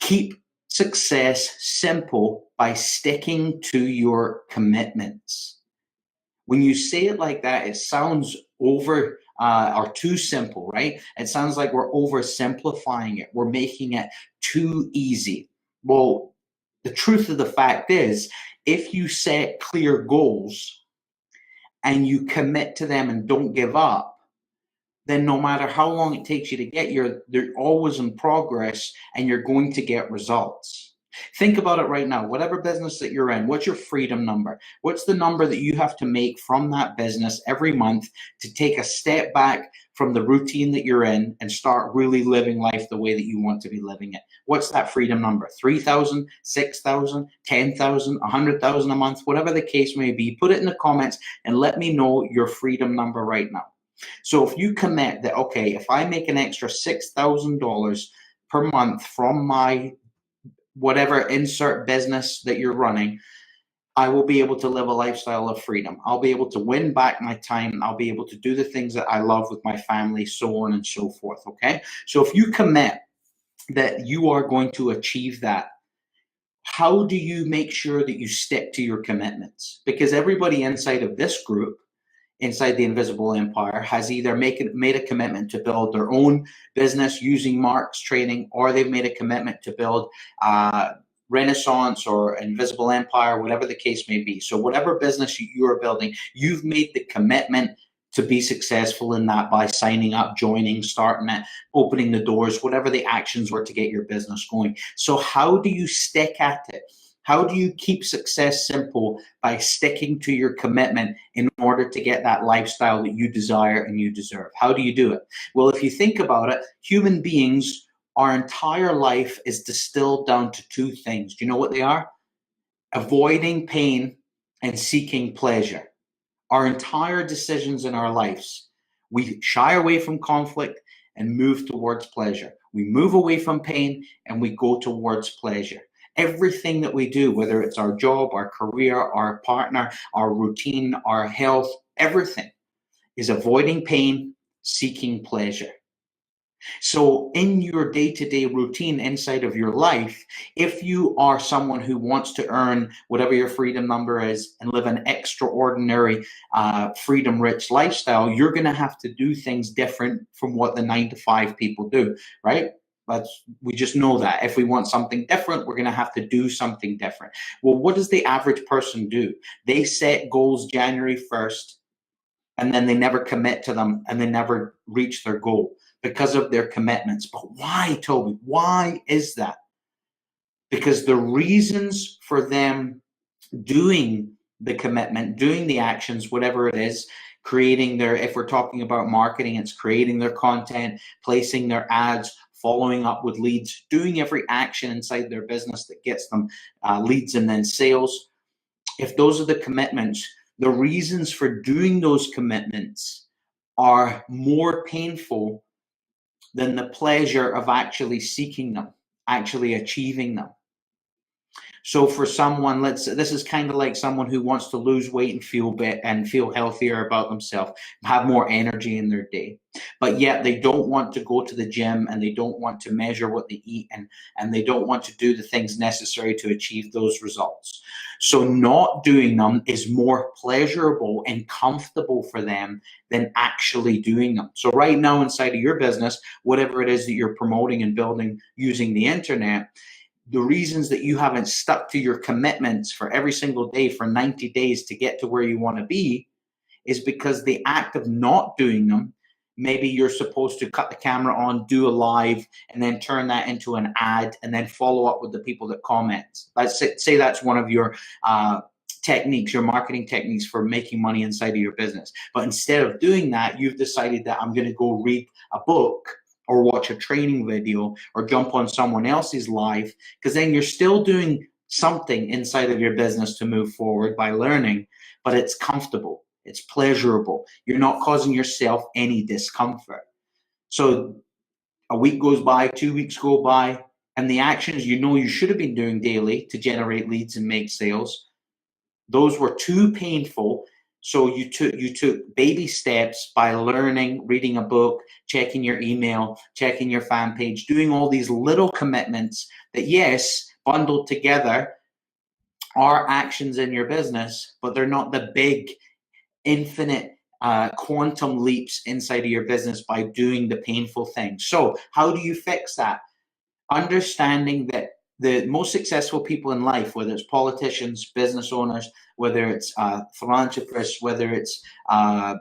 Keep success simple by sticking to your commitments. When you say it like that, it sounds over or too simple, right? It sounds like we're oversimplifying it. We're making it too easy. Well, the truth of the fact is, if you set clear goals and you commit to them and don't give up, then no matter how long it takes you to get here, they're always in progress and you're going to get results. Think about it right now. Whatever business that you're in, what's your freedom number? What's the number that you have to make from that business every month to take a step back from the routine that you're in and start really living life the way that you want to be living it? What's that freedom number? 3,000, 6,000, 10,000, 100,000 a month, whatever the case may be. Put it in the comments and let me know your freedom number right now. So if you commit that, okay, if I make an extra $6,000 per month from my whatever insert business that you're running, I will be able to live a lifestyle of freedom. I'll be able to win back my time. I'll be able to do the things that I love with my family, so on and so forth, okay? So if you commit that you are going to achieve that, how do you make sure that you stick to your commitments? Because everybody inside of this group, inside the Invisible Empire, has either made a commitment to build their own business using Mark's training, or they've made a commitment to build Renaissance or Invisible Empire, whatever the case may be. So whatever business you are building, you've made the commitment to be successful in that by signing up, joining, starting it, opening the doors, whatever the actions were to get your business going. So how do you stick at it? How do you keep success simple? By sticking to your commitment in order to get that lifestyle that you desire and you deserve. How do you do it? Well, if you think about it, human beings, our entire life is distilled down to two things. Do you know what they are? Avoiding pain and seeking pleasure. Our entire decisions in our lives, we shy away from conflict and move towards pleasure. We move away from pain and we go towards pleasure. Everything that we do, whether it's our job, our career, our partner, our routine, our health, everything is avoiding pain, seeking pleasure. So in your day-to-day routine inside of your life, if you are someone who wants to earn whatever your freedom number is and live an extraordinary, freedom-rich lifestyle, you're going to have to do things different from what the 9-to-5 people do, right? We just know that if we want something different, we're going to have to do something different. Well, what does the average person do? They set goals January 1st, and then they never commit to them, and they never reach their goal because of their commitments. But why, Toby? Why is that? Because the reasons for them doing the commitment, doing the actions, whatever it is, creating their, if we're talking about marketing, it's creating their content, placing their ads, following up with leads, doing every action inside their business that gets them leads and then sales. If those are the commitments, the reasons for doing those commitments are more painful than the pleasure of actually seeking them, actually achieving them. So for someone, this is kind of like someone who wants to lose weight and feel healthier about themselves, have more energy in their day, but yet they don't want to go to the gym and they don't want to measure what they eat and they don't want to do the things necessary to achieve those results. So not doing them is more pleasurable and comfortable for them than actually doing them. So right now inside of your business, whatever it is that you're promoting and building using the internet, the reasons that you haven't stuck to your commitments for every single day for 90 days to get to where you want to be is because the act of not doing them, maybe you're supposed to cut the camera on, do a live, and then turn that into an ad and then follow up with the people that comment. Let's say that's one of your techniques, your marketing techniques for making money inside of your business. But instead of doing that, you've decided that I'm going to go read a book or watch a training video or jump on someone else's live, because then you're still doing something inside of your business to move forward by learning, but it's comfortable, it's pleasurable. You're not causing yourself any discomfort. So a week goes by, 2 weeks go by, and the actions you know you should have been doing daily to generate leads and make sales, those were too painful. So you took baby steps by learning, reading a book, checking your email, checking your fan page, doing all these little commitments that, yes, bundled together are actions in your business, but they're not the big infinite quantum leaps inside of your business by doing the painful things. So how do you fix that? Understanding that the most successful people in life, whether it's politicians, business owners, whether it's philanthropists, whether it's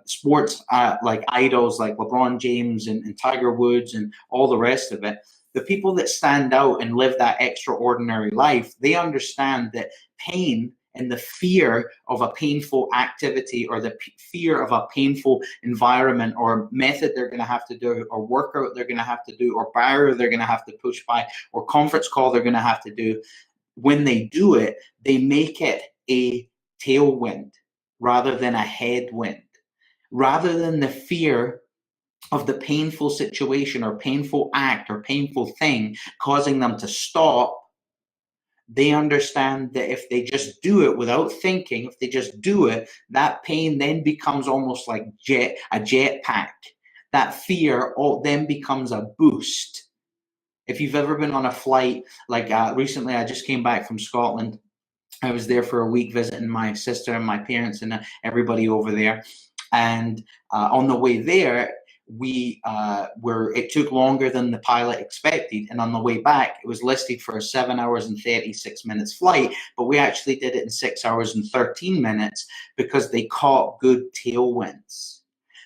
sports like idols like LeBron James and Tiger Woods and all the rest of it, the people that stand out and live that extraordinary life, they understand that pain and the fear of a painful activity or the fear of a painful environment or method they're going to have to do or workout they're going to have to do or barrier they're going to have to push by or conference call they're going to have to do, when they do it, they make it a tailwind rather than a headwind. Rather than the fear of the painful situation or painful act or painful thing causing them to stop, they understand that if they just do it without thinking, if they just do it, that pain then becomes almost like a jetpack. That fear then becomes a boost. If you've ever been on a flight, like recently I just came back from Scotland. I was there for a week visiting my sister and my parents and everybody over there. And on the way there, it took longer than the pilot expected, and on the way back it was listed for a 7 hours and 36 minutes flight, but we actually did it in 6 hours and 13 minutes because they caught good tailwinds.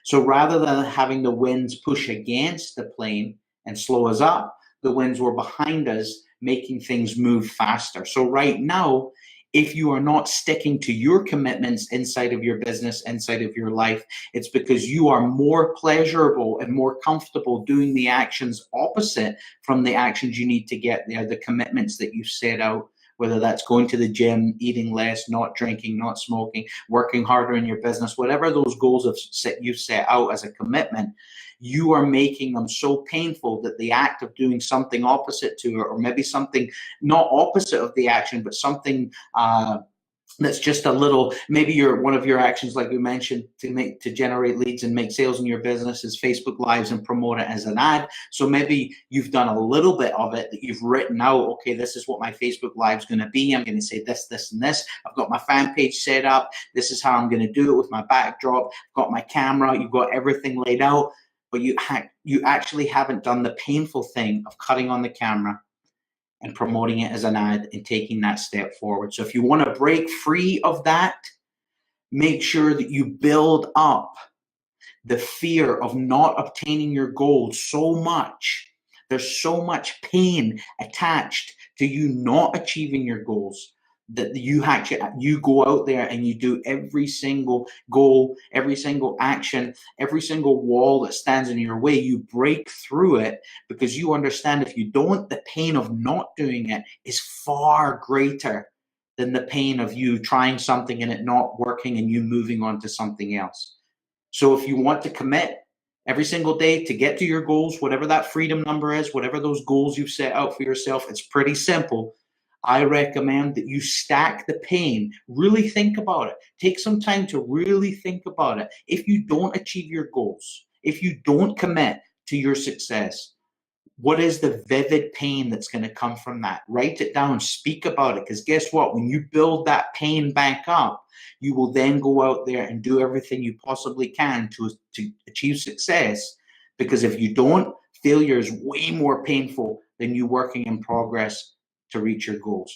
So rather than having the winds push against the plane and slow us up, the winds were behind us, making things move faster. So right now, if you are not sticking to your commitments inside of your business, inside of your life, it's because you are more pleasurable and more comfortable doing the actions opposite from the actions you need to get there, the commitments that you've set out, whether that's going to the gym, eating less, not drinking, not smoking, working harder in your business, whatever those goals you've set out as a commitment, you are making them so painful that the act of doing something opposite to it, or maybe something not opposite of the action, but something that's just a little, maybe one of your actions, like we mentioned, to generate leads and make sales in your business is Facebook Lives and promote it as an ad. So maybe you've done a little bit of it that you've written out. Okay, this is what my Facebook Live is going to be. I'm going to say this, this, and this. I've got my fan page set up. This is how I'm going to do it with my backdrop. I've got my camera. You've got everything laid out, but you actually haven't done the painful thing of cutting on the camera and promoting it as an ad and taking that step forward. So if you want to break free of that, make sure that you build up the fear of not obtaining your goals so much. There's so much pain attached to you not achieving your goals that you go out there and you do every single goal, every single action, every single wall that stands in your way. You break through it because you understand if you don't, the pain of not doing it is far greater than the pain of you trying something and it not working and you moving on to something else. So if you want to commit every single day to get to your goals, whatever that freedom number is, whatever those goals you've set out for yourself, it's pretty simple. I recommend that you stack the pain. Really think about it. Take some time to really think about it. If you don't achieve your goals, if you don't commit to your success, what is the vivid pain that's going to come from that? Write it down, speak about it, because guess what? When you build that pain back up, you will then go out there and do everything you possibly can to achieve success. Because if you don't, failure is way more painful than you working in progress to reach your goals.